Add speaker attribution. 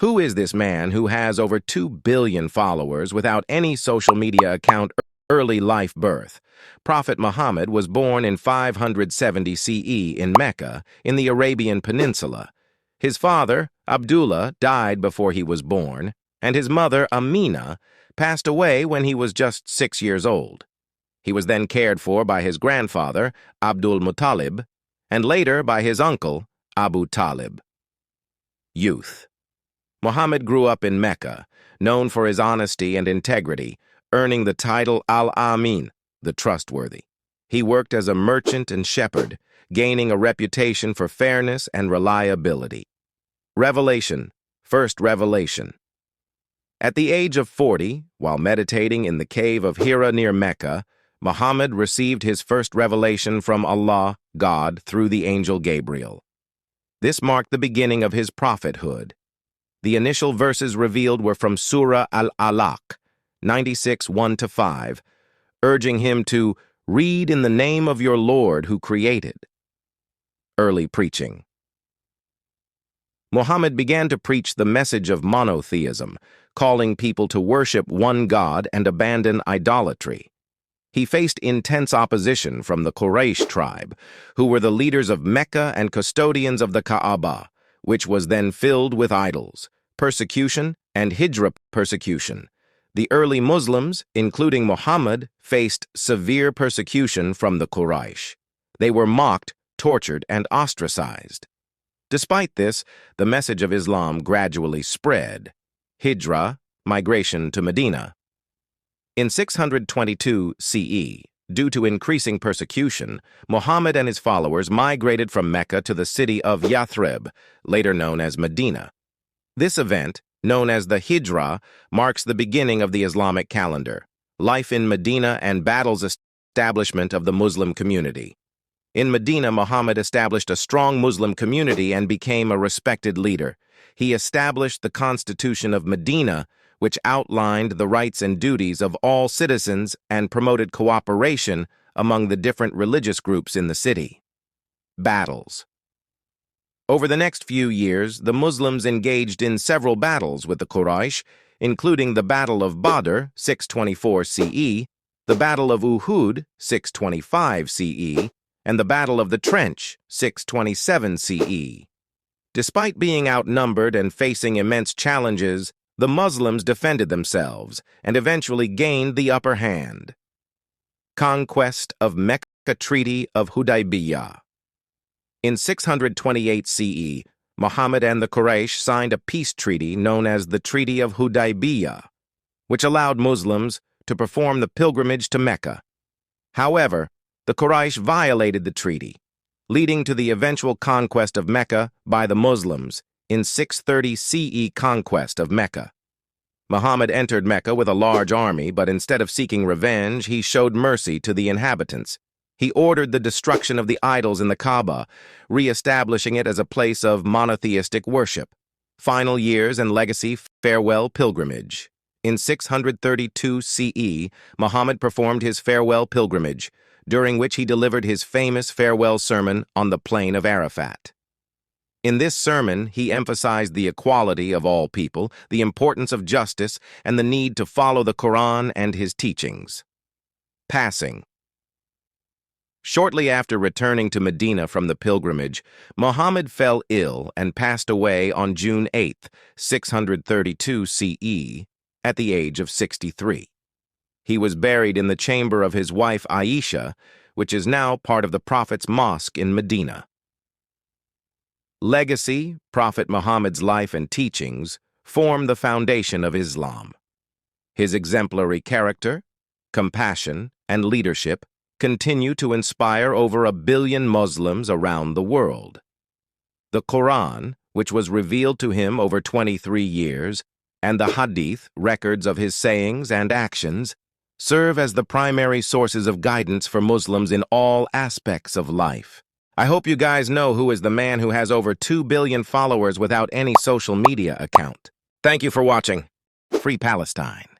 Speaker 1: Who is this man who has over 2 billion followers without any social media account? Early life birth. Prophet Muhammad was born in 570 CE in Mecca, in the Arabian Peninsula. His father, Abdullah, died before he was born, and his mother, Amina, passed away when he was just 6 years old. He was then cared for by his grandfather, Abdul Muttalib, and later by his uncle, Abu Talib. Youth. Muhammad grew up in Mecca, known for his honesty and integrity, earning the title Al-Amin, the trustworthy. He worked as a merchant and shepherd, gaining a reputation for fairness and reliability. Revelation. First revelation. At the age of 40, while meditating in the cave of Hira near Mecca, Muhammad received his first revelation from Allah, God, through the angel Gabriel. This marked the beginning of his prophethood. The initial verses revealed were from Surah Al-Alaq, 96, 1-5, urging him to read in the name of your Lord who created. Early preaching. Muhammad began to preach the message of monotheism, calling people to worship one God and abandon idolatry. He faced intense opposition from the Quraysh tribe, who were the leaders of Mecca and custodians of the Kaaba, which was then filled with idols, persecution, and hijra persecution. The early Muslims, including Muhammad, faced severe persecution from the Quraysh. They were mocked, tortured, and ostracized. Despite this, the message of Islam gradually spread. Hijra, migration to Medina. In 622 CE, due to increasing persecution, Muhammad and his followers migrated from Mecca to the city of Yathrib, later known as Medina. This event, known as the Hijra, marks the beginning of the Islamic calendar, life in Medina and battles establishment of the Muslim community. In Medina, Muhammad established a strong Muslim community and became a respected leader. He established the Constitution of Medina, which outlined the rights and duties of all citizens and promoted cooperation among the different religious groups in the city. Battles. Over the next few years, the Muslims engaged in several battles with the Quraysh, including the Battle of Badr, 624 CE, the Battle of Uhud, 625 CE, and the Battle of the Trench, 627 CE. Despite being outnumbered and facing immense challenges, the Muslims defended themselves and eventually gained the upper hand. Conquest of Mecca. Treaty of Hudaybiyah. In 628 CE, Muhammad and the Quraysh signed a peace treaty known as the Treaty of Hudaybiyah, which allowed Muslims to perform the pilgrimage to Mecca. However, the Quraysh violated the treaty, leading to the eventual conquest of Mecca by the Muslims in 630 CE conquest of Mecca. Muhammad entered Mecca with a large army, but instead of seeking revenge, he showed mercy to the inhabitants. He ordered the destruction of the idols in the Kaaba, re-establishing it as a place of monotheistic worship. Final years and legacy. Farewell pilgrimage. In 632 CE, Muhammad performed his farewell pilgrimage, during which he delivered his famous farewell sermon on the plain of Arafat. In this sermon, he emphasized the equality of all people, the importance of justice, and the need to follow the Quran and his teachings. Passing. Shortly after returning to Medina from the pilgrimage, Muhammad fell ill and passed away on June 8, 632 CE, at the age of 63. He was buried in the chamber of his wife Aisha, which is now part of the Prophet's mosque in Medina. Legacy. Prophet Muhammad's life and teachings form the foundation of Islam. His exemplary character, compassion, and leadership continue to inspire over 1 billion Muslims around the world. The Quran, which was revealed to him over 23 years, and the Hadith, records of his sayings and actions, serve as the primary sources of guidance for Muslims in all aspects of life. I hope you guys know who is the man who has over 2 billion followers without any social media account. Thank you for watching. Free Palestine.